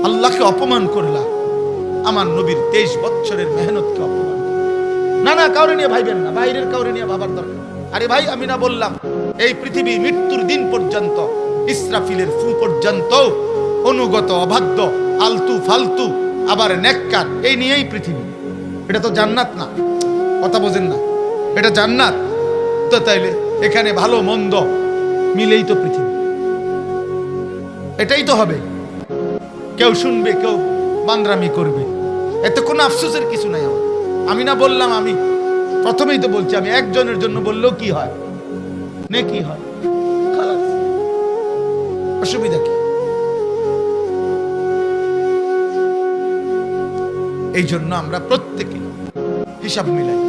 আল্লাহকে অপমান করলা, আমার নবীর 23 বছরের মেহনতকে অপমান করলা। না না, কাউরে নিয়ে ভাইবেন না, বাইরের কাউরে নিয়ে ভাবার দরকার। আরে ভাই, আমি না বললাম এই পৃথিবী মৃত্যুর দিন পর্যন্ত, ইসরাফিলের ফু পর্যন্ত অনুগত, অবাধ্য, আলতু ফালতু, আবার নেককার, এই নিয়েই পৃথিবী। এটা তো জান্নাত না, কথা বোঝেন না? এটা জান্নাত তো, তাইলে এখানে ভালো মন্দ মিলেই তো পৃথিবী। এটাই তো হবে। কেউ শুনবে, কেউ বান্দরামি করবে, এতে কোনো আফসোসের কিছু নাই আমার। আমি না বললাম, আমি প্রথমেই তো বলছি, আমি একজনের জন্য বললেও কি হয়, নেকি হয়, খালাস, অসুবিধা কি? এই জন্য আমরা প্রত্যেকে হিসাব মিলাই।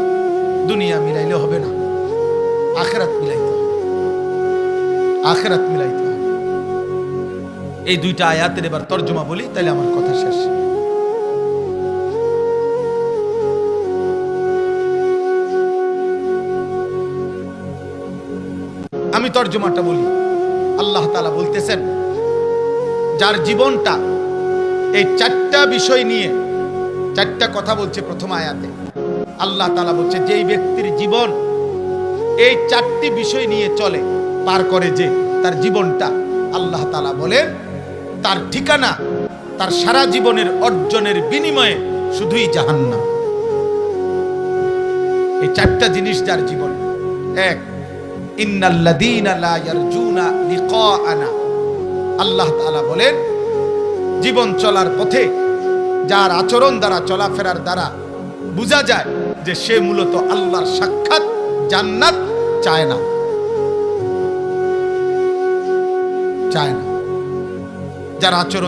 দুনিয়া মিলাইলে হবে না, আখিরাত মিলাইতে হবে, আখিরাত মিলাইতে হবে। এই দুইটা আয়াতের এবার তর্জমা বলি, তাহলে আমার কথা শেষ। আমি তর্জমাটা বলি। আল্লাহ তাআলা বলতেছেন, যার জীবনটা এই 4টা বিষয় নিয়ে, 4টা কথা বলছে প্রথম আয়াতে। আল্লাহ তাআলা বলছে, যেই ব্যক্তির জীবন এই 4টি বিষয় নিয়ে চলে, পার করে, যে তার জীবনটা, আল্লাহ তাআলা বলেন, তার ঠিকানা, তার সারা জীবনের অর্জনের বিনিময়ে শুধুই জাহান্নাম। এই 4টা জিনিস যার জীবন। এক, ইন্নাল্লাযীনা লা ইয়ারজুনা লিকাআনা। আল্লাহ তাআলা বলেন, জীবন চলার পথে যার আচরণ দ্বারা, চলাফেরার দ্বারা বোঝা যায় যে সে মূলত আল্লাহর সাক্ষাৎ, জান্নাত চায় না, চায় না। যার আচরণ